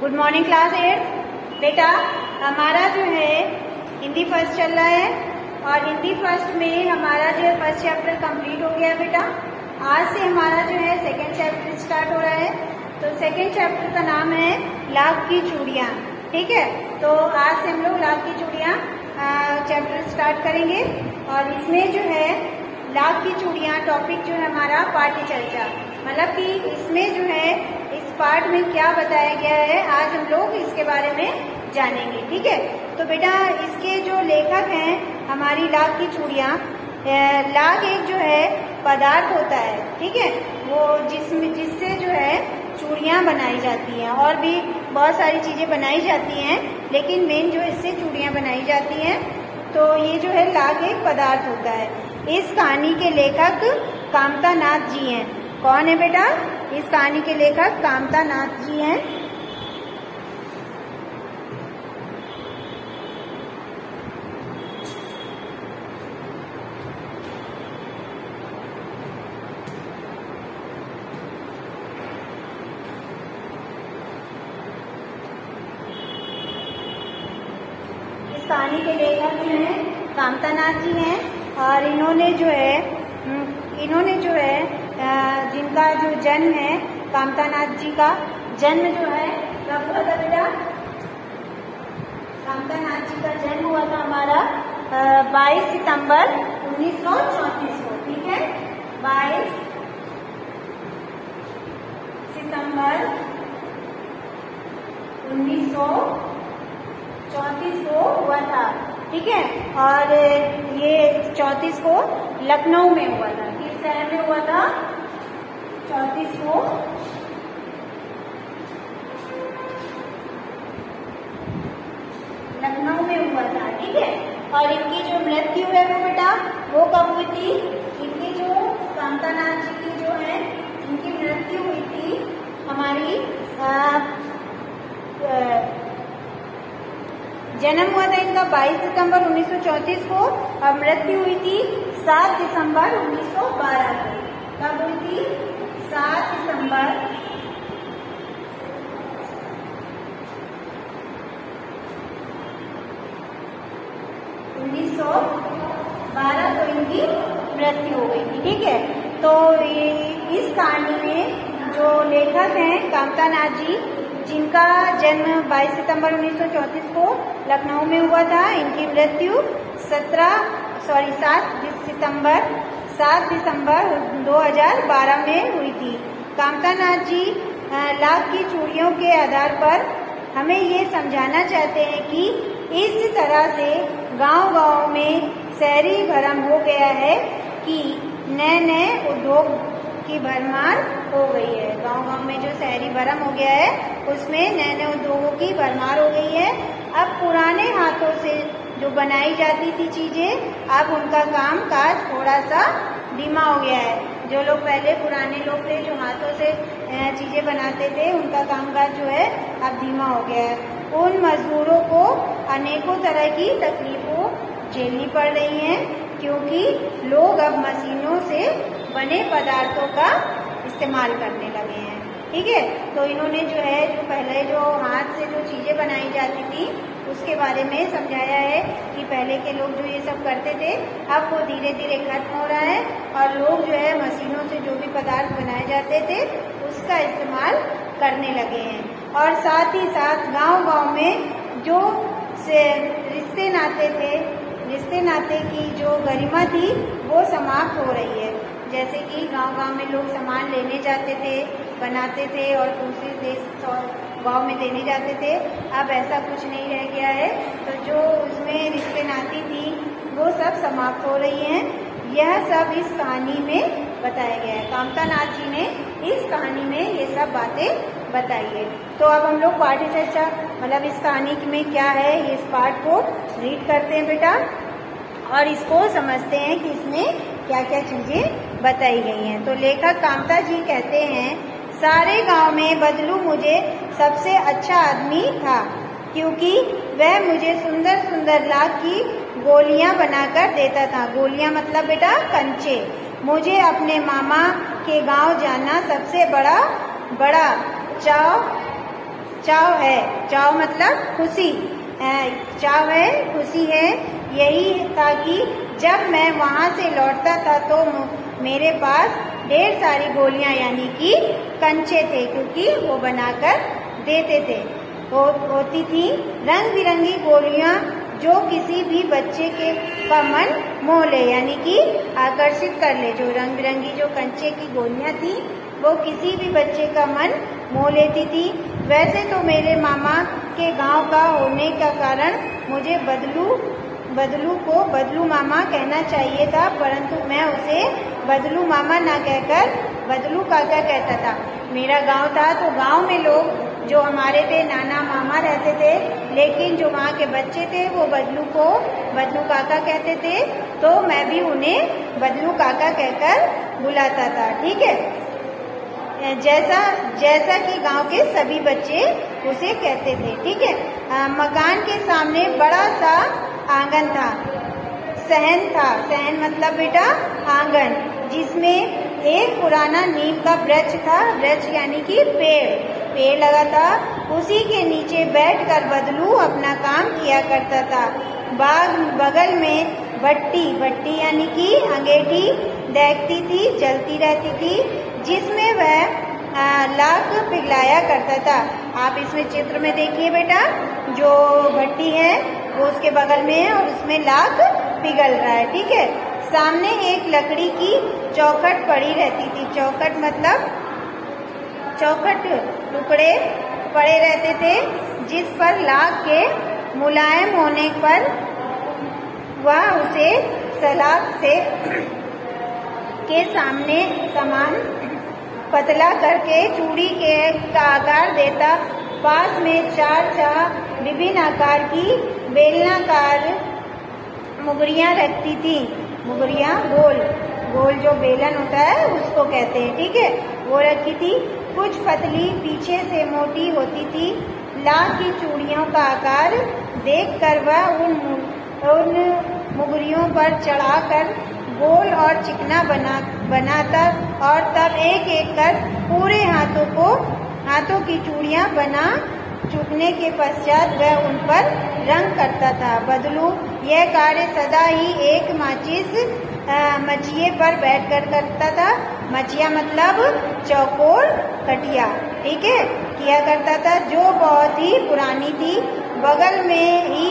Good morning class 8। बेटा हमारा जो है हिंदी फर्स्ट चल रहा है और हिंदी फर्स्ट में हमारा जो है फर्स्ट चैप्टर कंप्लीट हो गया है। बेटा आज से हमारा जो है सेकेंड चैप्टर स्टार्ट हो रहा है। तो सेकेंड चैप्टर का नाम है लाख की चूड़ियाँ। ठीक है, तो आज से हम लोग लाख की चूड़ियाँ चैप्टर स्टार्ट करेंगे और इसमें जो है लाख की चूड़ियाँ टॉपिक जो है हमारा पाठ्य चर्चा, मतलब कि इसमें जो है इस पाठ में क्या बताया गया है आज हम लोग इसके बारे में जानेंगे। ठीक है, तो बेटा इसके जो लेखक हैं हमारी लाख की चूड़ियाँ, लाख एक जो है पदार्थ होता है, ठीक है, वो जिससे जो है चूड़ियाँ बनाई जाती हैं और भी बहुत सारी चीजें बनाई जाती हैं, लेकिन मेन जो इससे चूड़ियाँ बनाई जाती हैं तो ये जो है लाख एक पदार्थ होता है। इस कहानी के लेखक कामता नाथ जी हैं। कौन है बेटा? इस कहानी के लेखक कामता नाथ जी हैं। इस कहानी के लेखक जो हैं कामता नाथ जी हैं और इन्होंने जो है जिनका जो जन्म है कामता नाथ जी का जन्म जो है कब हुआ था बेटा? कामता नाथ जी का जन्म हुआ था हमारा 22 सितंबर 1934 को। ठीक है, 22 सितंबर 1934 को हुआ था। ठीक है, और ये 34 को लखनऊ में हुआ था। किस शहर में हुआ था? 34 को लखनऊ में हुआ था। ठीक है, और इनकी जो मृत्यु है वो बेटा वो कब हुई थी? इनकी जो कामता नाथ जी की जो है इनकी मृत्यु हुई थी हमारी जन्म हुआ था इनका 22 सितंबर 1934 को और मृत्यु हुई थी 7 दिसंबर 1912 को। कब हुई थी? 7 दिसंबर 1912 को इनकी मृत्यु हो गई थी। ठीक है, तो इस कहानी में जो लेखक हैं कामता नाथ जी, जिनका जन्म 22 सितंबर 1934 को लखनऊ में हुआ था, इनकी मृत्यु 7 दिसंबर 2012 में हुई थी। कामता नाथ जी लाख की चूड़ियों के आधार पर हमें ये समझाना चाहते हैं कि इस तरह से गांव-गांव में शहरी भरम हो गया है कि नए नए उद्योग की भरमार हो गई है। गांव-गांव में जो शहरी भरम हो गया है उसमें नए नए उद्योगों की भरमार हो गई है। अब पुराने हाथों से जो बनाई जाती थी चीजें, अब उनका काम काज थोड़ा सा धीमा हो गया है। जो लोग पहले पुराने लोग थे जो हाथों से चीजें बनाते थे, उनका कामकाज जो है अब धीमा हो गया है। उन मजदूरों को अनेकों तरह की तकलीफों झेलनी पड़ रही हैं क्योंकि लोग अब मशीनों से बने पदार्थों का इस्तेमाल करने लगे हैं। ठीक है, तो इन्होंने जो है जो पहले जो हाथ से जो चीजें बनाई जाती थी उसके बारे में समझाया है कि पहले के लोग जो ये सब करते थे अब वो धीरे धीरे खत्म हो रहा है और लोग जो है मशीनों से जो भी पदार्थ बनाए जाते थे उसका इस्तेमाल करने लगे हैं। और साथ ही साथ गांव-गांव में जो रिश्ते नाते की जो गरिमा थी वो समाप्त हो रही है। जैसे कि गांव-गांव में लोग सामान लेने जाते थे, बनाते थे और दूसरे देश और गांव में देने जाते थे, अब ऐसा कुछ नहीं रह गया है। तो जो उसमें रिश्ते नाती थी वो सब समाप्त हो रही हैं। यह सब इस कहानी में बताया गया है। कामता नाथ जी ने इस कहानी में ये सब बातें बताई है। तो अब हम लोग पाठ्य चर्चा, मतलब इस कहानी में क्या है, इस पाठ को रीड करते हैं बेटा और इसको समझते हैं कि इसमें क्या क्या चीजें बताई गई हैं। तो लेखक कामता जी कहते हैं, सारे गांव में बदलू मुझे सबसे अच्छा आदमी था क्योंकि वह मुझे सुंदर सुंदर लाख की गोलियां बनाकर देता था। गोलियां मतलब बेटा कंचे। मुझे अपने मामा के गांव जाना सबसे बड़ा चाव है, चाव मतलब खुशी, चाव है, खुशी है। यही था कि जब मैं वहाँ से लौटता था तो मेरे पास ढेर सारी गोलियां यानी कि कंचे थे, क्योंकि वो बनाकर देते थे। होती थी रंग बिरंगी गोलियां जो किसी भी बच्चे का मन मोह ले, यानी कि आकर्षित कर ले। जो रंग बिरंगी जो कंचे की गोलियां थी वो किसी भी बच्चे का मन मोह लेती थी। वैसे तो मेरे मामा के गांव का होने का कारण मुझे बदलू को बदलू मामा कहना चाहिए था, परंतु मैं उसे बदलू मामा ना कहकर बदलू काका कहता था। मेरा गांव था तो गांव में लोग जो हमारे थे नाना मामा रहते थे, लेकिन जो वहाँ के बच्चे थे वो बदलू को बदलू काका कहते थे, तो मैं भी उन्हें बदलू काका कहकर बुलाता था। ठीक है, जैसा कि गांव के सभी बच्चे उसे कहते थे। ठीक है, मकान के सामने बड़ा सा आंगन था, सहन था, सहन मतलब बेटा आंगन, जिसमें एक पुराना नीम का वृक्ष था, वृक्ष यानी कि पेड़ लगा था। उसी के नीचे बैठकर बदलू अपना काम किया करता था। बगल में भट्टी यानी कि अंगीठी देखती थी, जलती रहती थी, जिसमें वह लाख पिघलाया करता था। आप इसमें चित्र में देखिए बेटा, जो भट्टी है वो उसके बगल में है और उसमें लाख पिघल रहा है। ठीक है, सामने एक लकड़ी की चौखट पड़ी रहती थी। चौखट मतलब चौखट टुकड़े पड़े रहते थे, जिस पर लाख के मुलायम होने पर वह उसे सलाख से के सामने समान पतला करके चूड़ी का आकार देता। पास में चार विभिन्न आकार की बेलनाकार मुगरियां रखती थी। मुगरियां गोल जो बेलन होता है उसको कहते हैं। ठीक है, वो रखी थी। कुछ पतली पीछे से मोटी होती थी। लाख की चूड़ियों का आकार देखकर वह उन मुगरियों पर चढ़ाकर गोल और चिकना बनाता और तब एक एक कर पूरे हाथों की चूड़ियां बना चुकने के पश्चात वह उन पर रंग करता था। बदलू यह कार्य सदा ही एक मचिए पर बैठकर करता था। मचिया मतलब चौकोर खटिया, ठीक है, किया करता था, जो बहुत ही पुरानी थी। बगल में ही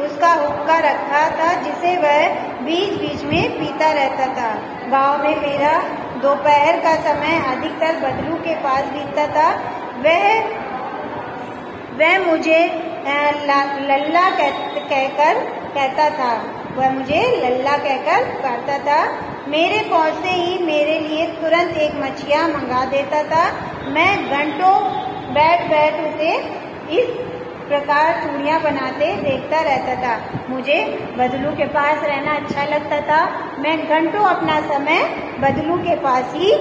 उसका हुक्का रखा था, जिसे वह बीच बीच में पीता रहता था। गांव में मेरा दोपहर का समय अधिकतर बदलू के पास बीतता था। वह मुझे लल्ला कहकर कहता था। वह मुझे लल्ला कहकर कहता था। मेरे पहुंचते ही मेरे लिए तुरंत एक मछिया मंगा देता था। मैं घंटों बैठ उसे इस प्रकार चूड़ियां बनाते देखता रहता था। मुझे बदलू के पास रहना अच्छा लगता था। मैं घंटों अपना समय बदलू के पास ही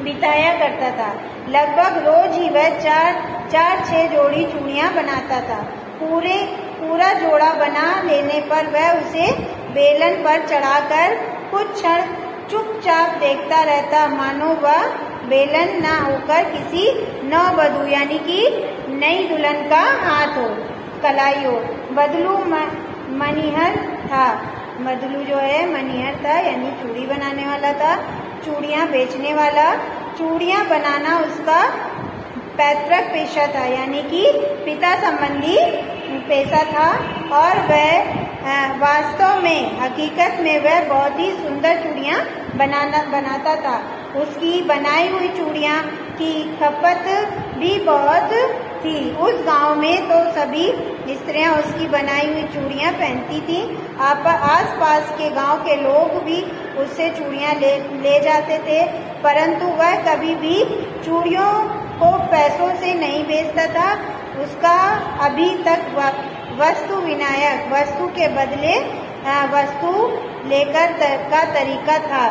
बिताया करता था। लगभग रोज ही वह चार छह जोड़ी चूड़ियां बनाता था। पूरा जोड़ा बना लेने पर वह उसे बेलन पर चढ़ाकर कुछ क्षण चुपचाप देखता रहता, मानो वह बेलन ना होकर किसी नववधू यानी कि नई दुल्हन का हाथ हो, कलाई हो। बदलू मनिहर था। बदलू जो है मनिहर था, यानी चूड़ी बनाने वाला था, चूड़ियां बेचने वाला। चूड़ियां बनाना उसका पैतृक पेशा था, यानी कि पिता संबंधी पेशा था। और वह वास्तव में हकीकत में वह बहुत ही सुंदर चूड़ियां बनाता था। उसकी बनाई हुई चूड़ियां की खपत भी बहुत थी। उस गांव में तो सभी स्त्रियां उसकी बनाई हुई चूड़ियां पहनती थी। आस पास के गांव के लोग भी उससे चूड़ियां ले जाते थे, परंतु वह कभी भी चूड़ियों को पैसों से नहीं बेचता था। उसका अभी तक वस्तु विनायक, वस्तु के बदले वस्तु लेकर का तरीका था,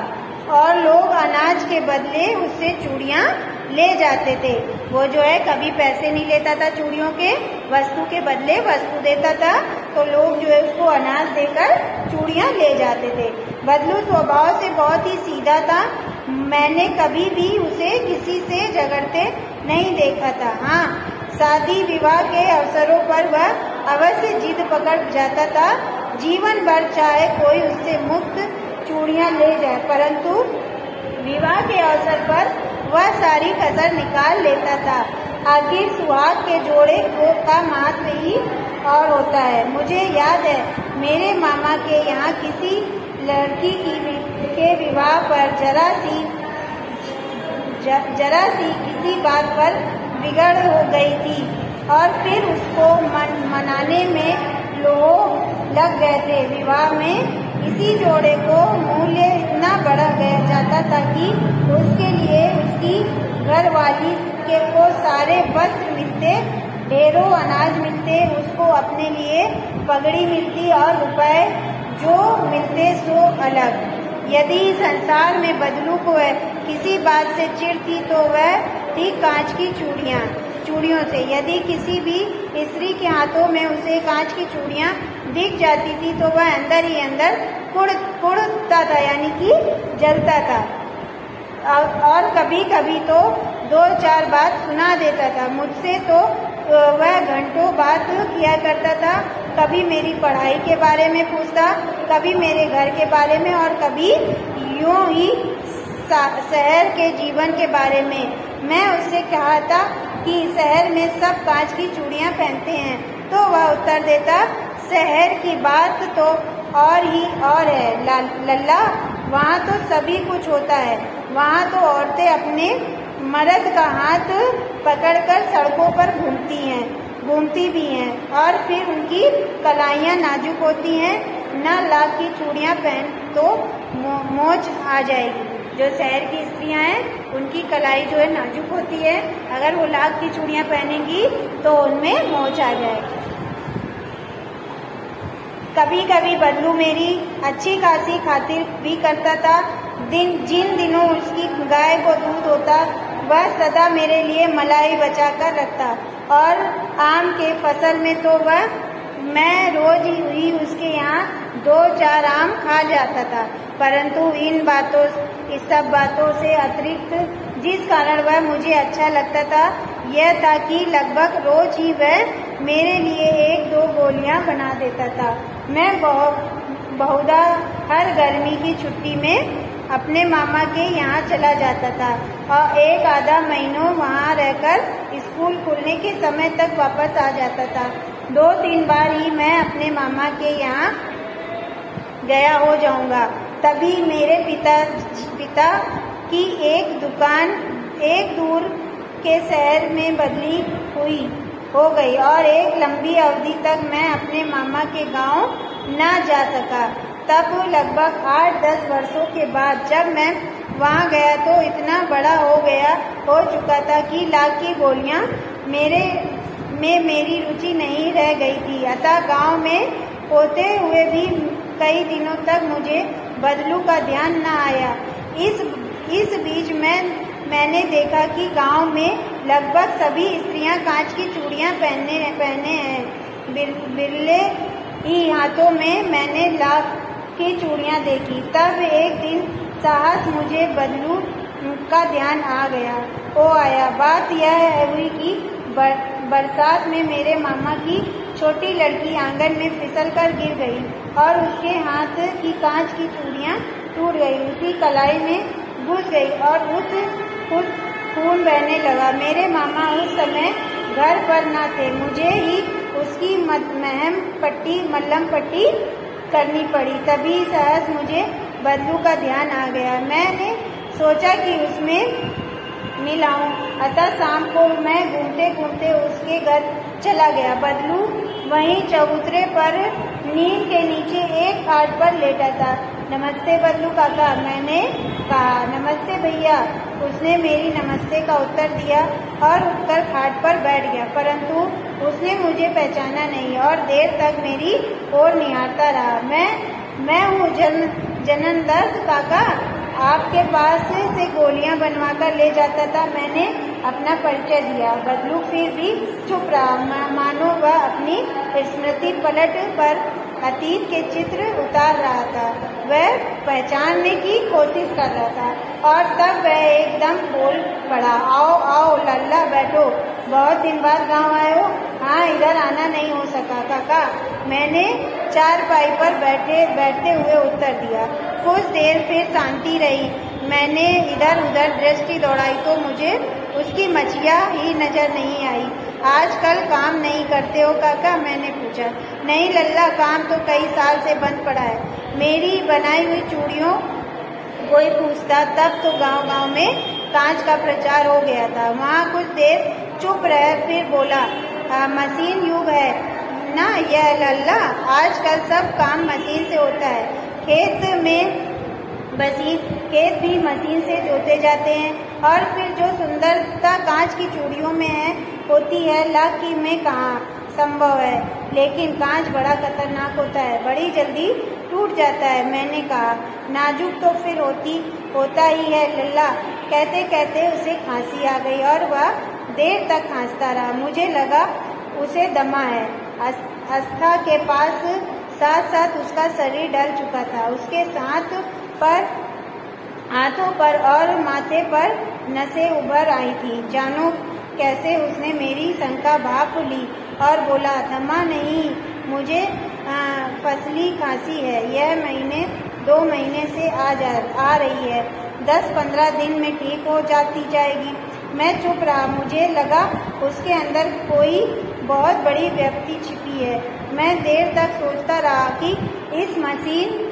और लोग अनाज के बदले उससे चूड़ियां ले जाते थे। वो जो है कभी पैसे नहीं लेता था चूड़ियों के, वस्तु के बदले वस्तु देता था, तो लोग जो है उसको अनाज देकर चूड़ियां ले जाते थे। बदलू स्वभाव से बहुत ही सीधा था। मैंने कभी भी उसे किसी से झगड़ते नहीं देखा था। हाँ, शादी विवाह के अवसरों पर वह अवश्य जिद पकड़ जाता था, जीवन भर चाहे कोई उससे मुफ्त चूड़ियां ले जाए, परंतु विवाह के अवसर पर वह सारी कसर निकाल लेता था। आखिर सुहाग के जोड़े का महत्व ही और होता है। मुझे याद है मेरे मामा के यहाँ किसी लड़की के विवाह पर जरा सी किसी बात पर बिगड़ हो गई थी और फिर उसको मनाने में लोग लग गए थे। विवाह में इसी जोड़े को मूल्य इतना बढ़ा जाता था कि उसके लिए उसकी घरवाली को सारे वस्त्र मिलते, ढेरों अनाज मिलते, उसको अपने लिए पगड़ी मिलती और रुपए जो मिलते सो अलग। यदि संसार में बदलू को किसी बात से चिढ़ती तो वह थी कांच की चूड़ियों से। यदि किसी भी स्त्री के हाथों में उसे कांच की चूड़ियां दिख जाती थी तो वह अंदर ही अंदर कुड़ता था, यानी कि जलता था। और कभी कभी तो 2-4 बात सुना देता था। मुझसे तो वह घंटों बात किया करता था। कभी मेरी पढ़ाई के बारे में पूछता, कभी मेरे घर के बारे में और कभी यूं ही शहर के जीवन के बारे में। मैं उससे कहा था कि शहर में सब कांच की चूड़ियां पहनते हैं, तो वह उत्तर देता, शहर की बात तो और ही और है लल्ला, वहाँ तो सभी कुछ होता है। वहाँ तो औरतें अपने मर्द का हाथ पकड़कर सड़कों पर घूमती भी हैं और फिर उनकी कलाइयाँ नाजुक होती हैं। न लाख की चूड़ियाँ पहन तो मोच आ जाएगी। जो शहर की स्त्रियाँ हैं उनकी कलाई जो है नाजुक होती है, अगर वो लाख की चूड़ियाँ पहनेंगी तो उनमें मोच आ जाएगी। कभी कभी बदलू मेरी अच्छी खासी खातिर भी करता था। जिन दिनों उसकी गाय को दूध होता वह सदा मेरे लिए मलाई बचा कर रखता और आम के फसल में तो मैं रोज ही उसके यहाँ 2-4 आम खा जाता था। परंतु इस सब बातों से अतिरिक्त जिस कारण वह मुझे अच्छा लगता था यह था कि लगभग रोज ही वह मेरे लिए 1-2 गोलियां बना देता था। मैं बहुधा हर गर्मी की छुट्टी में अपने मामा के यहाँ चला जाता था और 1-आधा महीनों वहाँ रहकर स्कूल खुलने के समय तक वापस आ जाता था। 2-3 बार ही मैं अपने मामा के यहाँ गया हो जाऊंगा। तभी मेरे पिता की एक दुकान एक दूर के शहर में बदली हो गई और एक लंबी अवधि तक मैं अपने मामा के गांव न जा सका। तब लगभग 8-10 वर्षों के बाद जब मैं वहां गया तो इतना बड़ा हो चुका था कि लाख की गोलियां में मेरी रुचि नहीं रह गई थी। अतः गांव में होते हुए भी कई दिनों तक मुझे बदलू का ध्यान न आया। इस बीच मैंने देखा कि गांव में लगभग सभी स्त्रियां कांच की चूड़ियां पहने हैं। बिरले ही हाथों में मैंने लाख की चूड़ियां देखी। तब एक दिन साहस मुझे बदलू का ध्यान आया। बात यह हुई कि बरसात में मेरे मामा की छोटी लड़की आंगन में फिसलकर गिर गई और उसके हाथ की कांच की चूड़ियां टूट गई, उसी कलाई में घुस गई और उस खून बहने लगा। मेरे मामा उस समय घर पर न थे। मुझे ही उसकी मल्लम पट्टी करनी पड़ी। तभी सहस मुझे बदलू का ध्यान आ गया। मैंने सोचा कि उसमें मिलाऊं। अतः शाम को मैं घूमते घूमते उसके घर चला गया। बदलू वहीं चबूतरे पर नीम के नीचे एक खाट पर लेटा था। नमस्ते बदलू काका, मैंने कहा। नमस्ते भैया, उसने मेरी नमस्ते का उत्तर दिया और उठकर खाट पर बैठ गया। परंतु उसने मुझे पहचाना नहीं और देर तक मेरी ओर निहारता रहा। मैं हूँ जननदत्त काका, आपके पास से गोलियां बनवा कर ले जाता था। मैंने अपना परिचय दिया। बदलू फिर भी चुप रहा, मानो वह अपनी स्मृति पलट पर अतीत के चित्र उतार रहा था। वह पहचानने की कोशिश कर रहा था। और तब वह एकदम बोल पड़ा, आओ आओ लल्ला बैठो, बहुत दिन बाद गांव आए हो? हाँ, इधर आना नहीं हो सका काका, मैंने चारपाई पर बैठते हुए उत्तर दिया। कुछ देर फिर शांति रही। मैंने इधर उधर दृष्टि दौड़ाई तो मुझे उसकी मछिया ही नजर नहीं आई। आजकल काम नहीं करते हो काका? मैंने पूछा। नहीं लल्ला, काम तो कई साल से बंद पड़ा है। मेरी बनाई हुई चूड़ियों कोई पूछता तब तो गांव-गांव में कांच का प्रचार हो गया था। वहाँ कुछ देर चुप रहे, फिर बोला, मशीन युग है ना यह लल्ला, आजकल सब काम मशीन से होता है। खेत भी मशीन से जोते जाते हैं, और फिर जो सुंदरता कांच की चूड़ियों में होती है लाकी में कहाँ संभव है। लेकिन कांच बड़ा खतरनाक होता है, बड़ी जल्दी टूट जाता है। मैंने कहा, नाजुक तो फिर होता ही है लल्ला। कहते कहते उसे खांसी आ गई और वह देर तक खांसता रहा। मुझे लगा उसे दमा है। आस्था के पास साथ साथ उसका शरीर ढल चुका था। उसके हाथों पर और माथे पर नसें उभर आई थी। जानो कैसे उसने मेरी शंका भाप ली और बोला, दमा नहीं, मुझे फसली खांसी है। यह 2 महीने से आ रही है। 10-15 दिन में ठीक हो जाएगी। मैं चुप रहा। मुझे लगा उसके अंदर कोई बहुत बड़ी व्यक्ति छिपी है। मैं देर तक सोचता रहा कि इस मशीन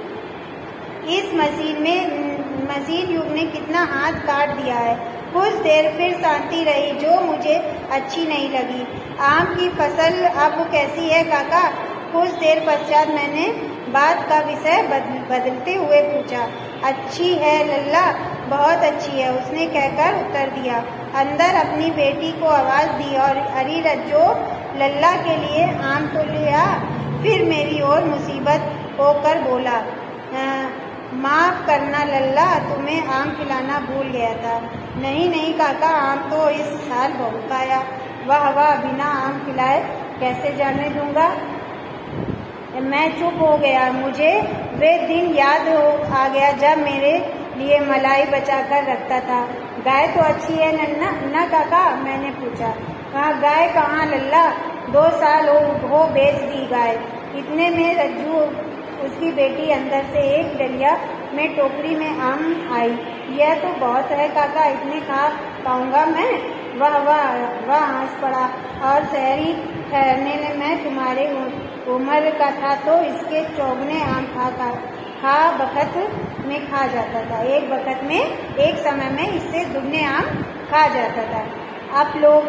युग ने कितना हाथ काट दिया है। कुछ देर फिर शांति रही जो मुझे अच्छी नहीं लगी। आम की फसल अब कैसी है काका? कुछ देर पश्चात मैंने बात का विषय बदलते हुए पूछा। अच्छी है लल्ला, बहुत अच्छी है, उसने कहकर उत्तर दिया। अंदर अपनी बेटी को आवाज दी और अरे रज्जो, लल्ला के लिए आम तो ले आ। फिर मेरी ओर मुसीबत होकर बोला, माफ करना लल्ला, तुम्हें आम खिलाना भूल गया था। नहीं काका, आम तो इस साल बहुत आया। वाह वाह, बिना आम खिलाए कैसे जाने दूंगा? मैं चुप हो गया। मुझे वे दिन याद आ गया जब मेरे लिए मलाई बचाकर रखता था। गाय तो अच्छी है ना काका? मैंने पूछा। गाय कहाँ लल्ला, 2 साल हो बेच दी गाय। इतने में रज्जू उसकी बेटी अंदर से एक डलिया में टोकरी में आम आई। यह तो बहुत है काका, इतने खा पाऊंगा मैं? वाह वाह वाह, हंस पड़ा। और शहरी ठहरने में तुम्हारे उम्र का था तो इसके चौगने आम बखत में खा जाता था। एक समय में इससे दुगने आम खा जाता था। आप लोग,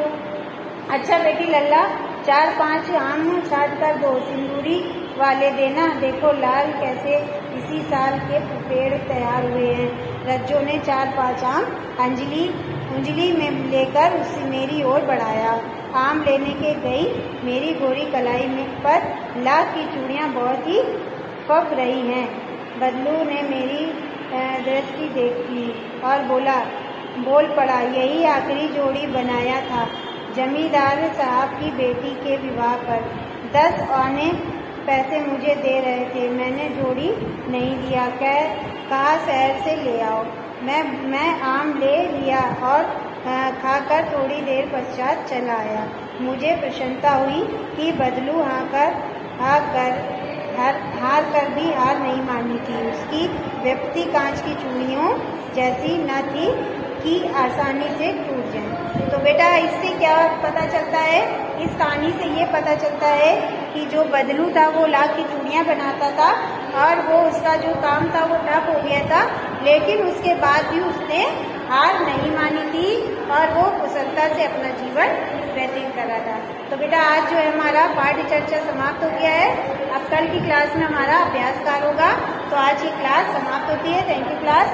अच्छा बेटी लल्ला, 4-5 आम छाट कर दो, सिंदूरी वाले देना। देखो लाल कैसे इसी साल के पेड़ तैयार हुए हैं। रज्जो ने 4-5 आम अंजलि में लेकर उससे मेरी ओर बढ़ाया। आम लेने के गई मेरी गोरी कलाई में पर लाख की चूड़ियां बहुत ही फब रही हैं। बदलू ने मेरी दृष्टि देख ली और बोल पड़ा, यही आखिरी जोड़ी बनाया था जमींदार साहब की बेटी के विवाह पर। 10 आने पैसे मुझे दे रहे थे, मैंने जोड़ी नहीं दिया। कहा शहर से ले आओ। मैं आम ले लिया और खाकर थोड़ी देर पश्चात चला आया। मुझे प्रसन्नता हुई कि बदलू हार कर भी हार नहीं मानी थी। उसकी व्यक्ति कांच की चूड़ियों जैसी न थी कि आसानी से टूट जाए। तो बेटा इससे क्या पता चलता है? इस कहानी से ये पता चलता है कि जो बदलू था वो लाख की चूड़ियां बनाता था और वो उसका जो काम था वो ठप हो गया था, लेकिन उसके बाद भी उसने हार नहीं मानी थी और वो कुशलता से अपना जीवन व्यतीत कर रहा था। तो बेटा आज जो है हमारा पाठ्य चर्चा समाप्त हो गया है। अब कल की क्लास में हमारा अभ्यास कार्य होगा। तो आज की क्लास समाप्त होती है। Thank you class.